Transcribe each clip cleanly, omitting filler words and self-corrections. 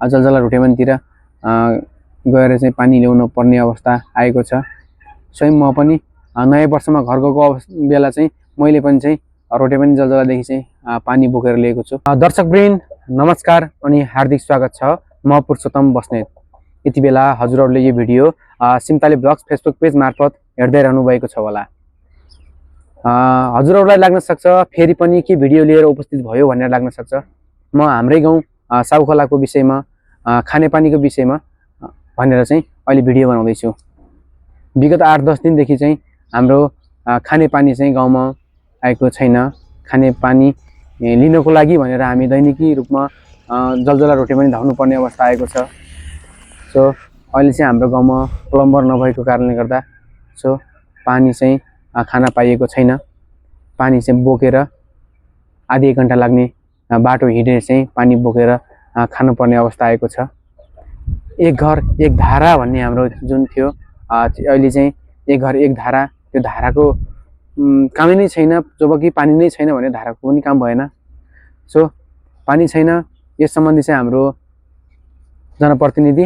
जलजला रोटेमनतिर गएर चाहिँ पानी ल्याउनु पर्ने अवस्था आएको छ। स्वयं म पनि नयाँ वर्षमा घर गएको बेला चाहिँ मैले पनि चाहिँ रोटेमन जलजलादेखि चाहिँ पानी बोकेर लिएको छु। दर्शकवृन्द नमस्कार अनि हार्दिक स्वागत छ। म पुरुषोत्तम बस्नेत। यति बेला हजुरहरूले यो भिडियो सिमताले ब्लग्स फेसबुक पेज मार्फत हेर्दै रहनु भएको छ होला। हजुरहरूलाई लाग्न सक्छ फेरि पनि के भिडियो लिएर उपस्थित भयो भनेर लाग्न सक्छ। म हाम्रै गाउँ साउखोलाको विषयमा खानेपानीको विषयमा भनेर चाहिँ अहिले भिडियो बनाउँदैछु। विगत 8-10 दिनदेखि चाहिँ हाम्रो खानेपानी चाहिँ गाउँमा आएको छैन। खानेपानी लिनको लागि भनेर हामी दैनिकी रूपमा जलजला रोटेमनी धाउनु पर्ने अवस्था आएको छ। सो अहिले चाहिँ हाम्रो गाउँमा प्लम्बर नभएको कारणले गर्दा पानी चाहिँ खाना पाइएको छैन। पानी चाहिँ बोकेर आधी 1 घन्टा लाग्ने बाटो हिँडेर चाहिँ पानी बोकेर खानुपर्ने अवस्था आएको छ। एक घर एक धारा भन्ने हाम्रो जुन थियो अहिले चाहिँ एक घर एक धारा, त्यो धाराको कामै नै छैन। जब कि पानी नै छैन भने धाराको पनि काम भएन। सो पानी छैन, यस सम्बन्धी चाहिँ हाम्रो जनप्रतिनिधि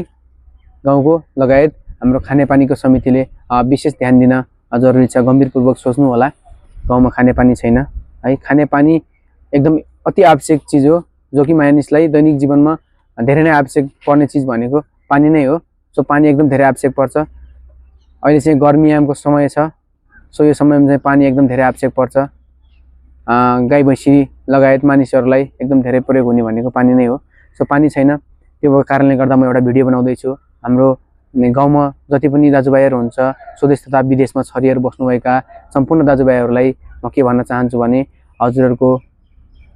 गाउँको लगायत हाम्रो खानेपानीको समितिले विशेष ध्यान दिन जरुरी छ। गम्भीरपूर्वक सोच्नु होला। गाउँमा खानेपानी छैन है। खानेपानी एकदम अति आवश्यक चिज हो, जो कि मानिसलाई दैनिक जीवनमा धेरै नै आवश्यक पर्ने चिज भनेको पानी नै हो। सो पानी एकदम धेरै आवश्यक पर्छ। अहिले चाहिँ गर्मीयामको समय छ। सो यो समयमा चाहिँ पानी एकदम धेरै आवश्यक पर्छ। गाई भैँसी लगायत मानिसहरूलाई एकदम धेरै प्रयोग हुने भनेको पानी नै हो। सो पानी छैन, त्यो कारणले गर्दा म एउटा भिडियो बनाउँदैछु। हाम्रो गाउँमा जति पनि दाजुभाइहरू हुन्छ, स्वदेश तथा विदेशमा छरिएर बस्नुभएका सम्पूर्ण दाजुभाइहरूलाई म के भन्न चाहन्छु भने हजुरहरूको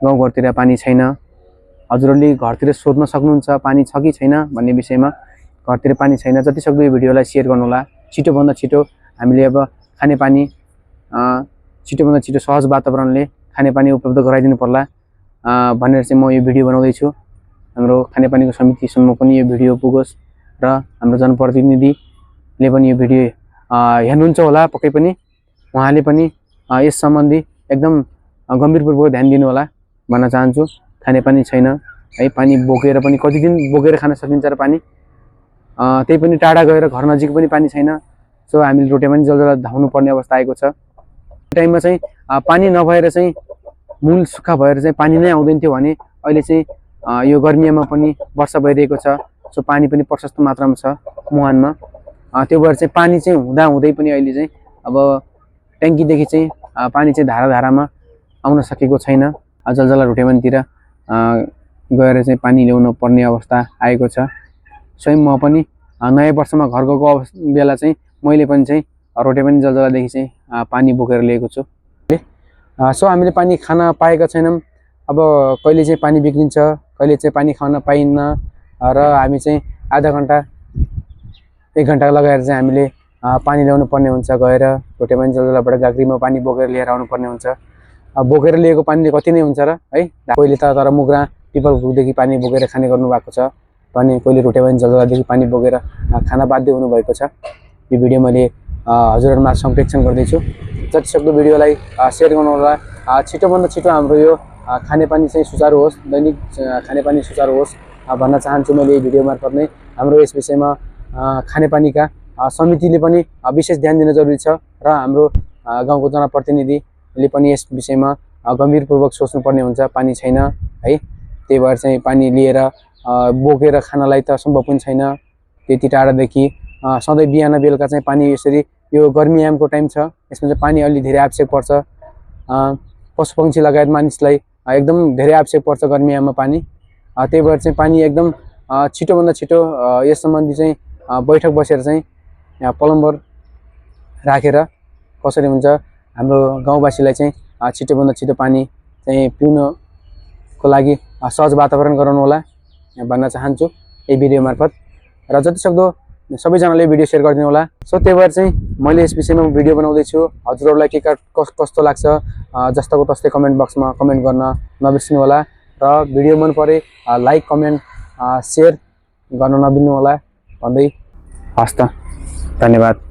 गाउँघरतिर पानी छैन। हजुरहरूले घरतिर सोध्न सक्नुहुन्छ पानी छ कि छैन भन्ने विषयमा। घरतिर पानी छैन, जतिसक्दो यो भिडियोलाई सेयर गर्नुहोला। छिटोभन्दा छिटो हामीले अब खानेपानी छिटोभन्दा छिटो सहज वातावरणले खानेपानी उपलब्ध गराइदिनु पर्ला भनेर चाहिँ म यो भिडियो बनाउँदैछु। हाम्रो खानेपानीको समितिसम्म पनि यो भिडियो पुगोस् र हाम्रो जनप्रतिनिधिले पनि यो भिडियो हेर्नुहुन्छ होला पक्कै पनि। उहाँले पनि यस सम्बन्धी एकदम गम्भीरपूर्वक ध्यान दिनु होला भन्न चाहन्छु। खानेपानी छैन है। पानी बोकेर पनि कति दिन बोकेर खान सकिन्छ र पानी, त्यही पनि टाढा गएर घर नजिक पनि पानी छैन। सो हामीले रोटेमनी जलजला धाउनु पर्ने अवस्था आएको छ। टाइममा चाहिँ पानी नभएर चाहिँ मूल सुक्खा भएर चाहिँ पानी नै आउँदैन थियो भने अहिले चाहिँ यो गर्मीयामा पनि वर्षा भइरहेको छ। सो पानी पनि प्रशस्त मात्रामा छ मुहानमा। त्यो भएर चाहिँ पानी चाहिँ हुँदै पनि अहिले चाहिँ अब ट्याङ्कीदेखि चाहिँ पानी चाहिँ धारामा आउन सकेको छैन। जलजला रोटेमनतिर गएर चाहिँ पानी ल्याउनु पर्ने अवस्था आएको छ। स्वयं म पनि नयाँ वर्षमा घर गएको बेला चाहिँ मैले पनि चाहिँ रोटेमनी जलजलादेखि चाहिँ पानी बोकेर लिएको छु। सो हामीले पानी खान पाएका छैनौँ। अब कहिले चाहिँ पानी बिग्रिन्छ, कहिले चाहिँ पानी खान पाइन्न र हामी चाहिँ आधा घन्टा 1 घन्टा लगाएर चाहिँ हामीले पानी ल्याउनु पर्ने हुन्छ। गएर रोटेमनी जलजलाबाट गाग्रीमा पानी बोकेर लिएर आउनु पर्ने हुन्छ। बोकेर लिएको पानीले कति नै हुन्छ र है। कोहीले तर मुग्रा पिपलभुकदेखि पानी बोकेर खाने गर्नु भएको छ भने कोहीले रोटेमनी जलजलादेखि पानी बोकेर खान बाध्य हुनुभएको छ। यो भिडियो मैले हजुरहरूमा संप्रेषण गर्दैछु। जतिसक्दो भिडियोलाई सेयर गर्नुहोला। छिटोभन्दा छिटो हाम्रो यो खानेपानी चाहिँ सुचारू होस्, दैनिक खानेपानी सुचारू होस् भन्न चाहन्छु मैले यो भिडियो मार्फत नै। हाम्रो यस विषयमा खानेपानीका समितिले पनि विशेष ध्यान दिन जरुरी छ र हाम्रो गाउँको जनप्रतिनिधिले पनि यस विषयमा गम्भीरपूर्वक सोच्नुपर्ने हुन्छ। पानी छैन है। त्यही भएर चाहिँ पानी लिएर बोकेर खानलाई त सम्भव पनि छैन त्यति टाढादेखि। सधैँ बिहान बेलुका चाहिँ पानी यसरी, यो गर्मीयामको टाइम छ, यसमा चाहिँ पानी अलि धेरै आवश्यक पर्छ। पशुपक्षी लगायत मानिसलाई एकदम धेरै आवश्यक पर्छ गर्मीयाममा पानी। त्यही भएर चाहिँ पानी एकदम छिटोभन्दा छिटो यस सम्बन्धी चाहिँ बैठक बसेर चाहिँ प्लम्बर राखेर कसरी हुन्छ हाम्रो गाउँवासीलाई चाहिँ छिटोभन्दा छिटो पानी चाहिँ पिउनको लागि सहज वातावरण गराउनु होला भन्न चाहन्छु यही भिडियो मार्फत। र जतिसक्दो सबैजनाले भिडियो सेयर गरिदिनु होला। सो त्यही भएर चाहिँ मैले यस विषयमा भिडियो बनाउँदैछु। हजुरहरूलाई के कस्तो लाग्छ जस्तोको तस्तै कमेन्ट बक्समा कमेन्ट गर्न नबिर्सिनु होला। र भिडियो मन परे लाइक कमेन्ट सेयर गर्न नबिर्नु होला भन्दै हस्त। धन्यवाद।